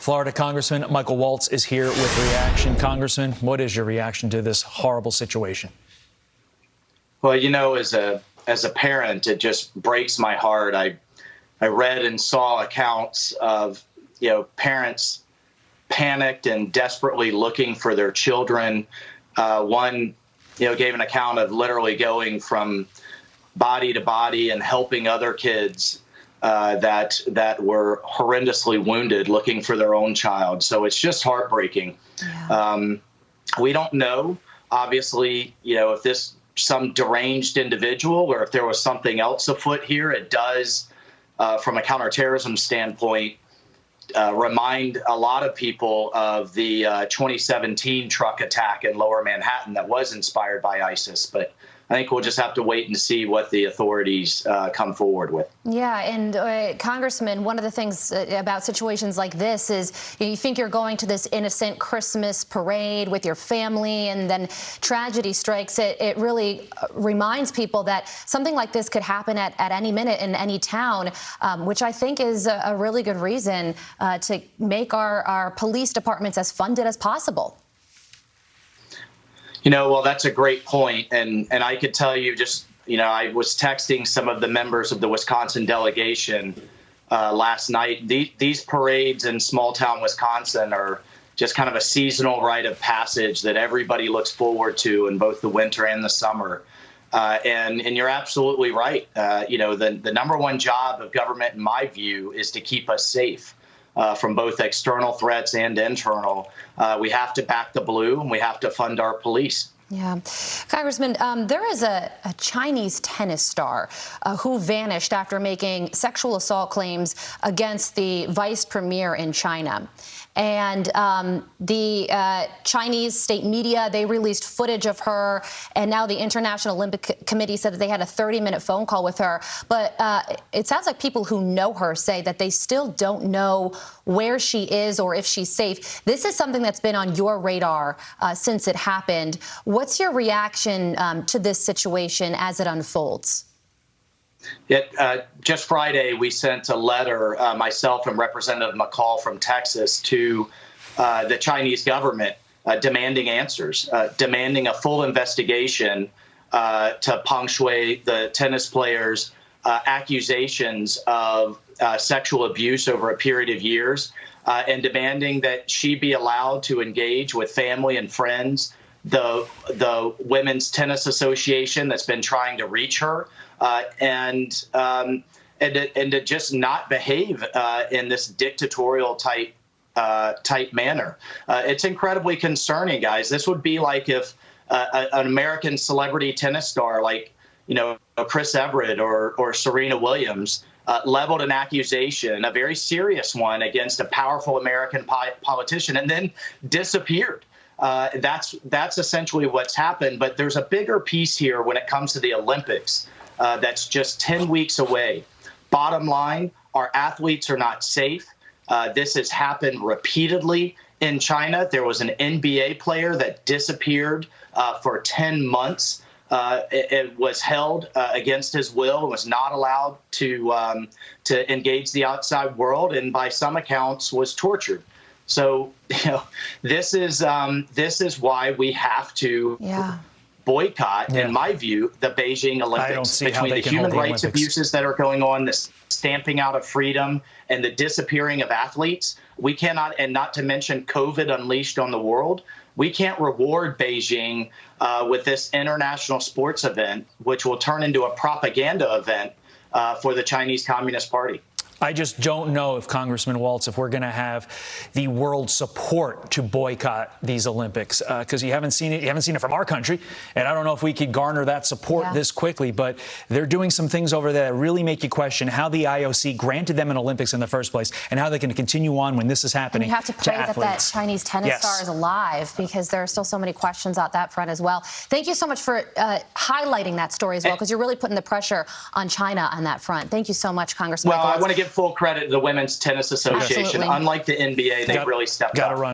Florida Congressman Michael Waltz is here with reaction. Congressman, what is your reaction to this horrible situation? Well, you know, as a parent, it just breaks my heart. I read and saw accounts of, parents panicked and desperately looking for their children. One, gave an account of literally going from body to body and helping other kids that were horrendously wounded, looking for their own child. So it's just heartbreaking. Yeah. We don't know, obviously, if this some deranged individual or if there was something else afoot here. It does, from a counterterrorism standpoint, remind a lot of people of the 2017 truck attack in Lower Manhattan that was inspired by ISIS. But I think we'll just have to wait and see what the authorities come forward with. Yeah, and Congressman, one of the things about situations like this is you think you're going to this innocent Christmas parade with your family, and then tragedy strikes. It really reminds people that something like this could happen at any minute in any town, which I think is a really good reason to make our police departments as funded as possible. Well, that's a great point. And I could tell you just, I was texting some of the members of the Wisconsin delegation last night. These parades in small town Wisconsin are just kind of a seasonal rite of passage that everybody looks forward to in both the winter and the summer. And you're absolutely right. The number one job of government, in my view, is to keep us safe. From both external threats and internal. We have to back the blue, and we have to fund our police. Yeah. Congressman, there is a Chinese tennis star who vanished after making sexual assault claims against the vice premier in China. And the Chinese state media, they released footage of her, and now the International Olympic Committee said that they had a 30-minute phone call with her. But it sounds like people who know her say that they still don't know where she is or if she's safe. This is something that's been on your radar since it happened. What's your reaction to this situation as it unfolds? Just Friday, we sent a letter, myself and Representative McCall from Texas, to the Chinese government demanding answers, demanding a full investigation to Peng Shuai, the tennis player's accusations of sexual abuse over a period of years, and demanding that she be allowed to engage with family and friends, the Women's Tennis Association that's been trying to reach her, and to just not behave in this dictatorial type manner. It's incredibly concerning, guys. This would be like if an American celebrity tennis star like Chris Everett or Serena Williams leveled an accusation, a very serious one, against a powerful American politician and then disappeared. That's essentially what's happened. But there's a bigger piece here when it comes to the Olympics that's just 10 weeks away. Bottom line, our athletes are not safe. This has happened repeatedly in China. There was an NBA player that disappeared for 10 months. It was held against his will and was not allowed to engage the outside world, and by some accounts was tortured. So, this is why we have to boycott, in my view, the Beijing Olympics. I don't see between how they the can human hold the rights Olympics. abuses that are going on, the stamping out of freedom, and the disappearing of athletes. We cannot, and not to mention COVID unleashed on the world, we can't reward Beijing with this international sports event, which will turn into a propaganda event for the Chinese Communist Party. I just don't know if, Congressman Waltz, if we're going to have the world support to boycott these Olympics, because you haven't seen it. You haven't seen it from our country, and I don't know if we could garner that support this quickly. But they're doing some things over there that really make you question how the IOC granted them an Olympics in the first place, and how they can continue on when this is happening. And you have to pray that Chinese tennis star is alive, because there are still so many questions out that front as well. Thank you so much for highlighting that story as well, because you're really putting the pressure on China on that front. Thank you so much, Congressman. Well, I want to give full credit to the Women's Tennis Association. Absolutely. Unlike the NBA, they've really stepped up.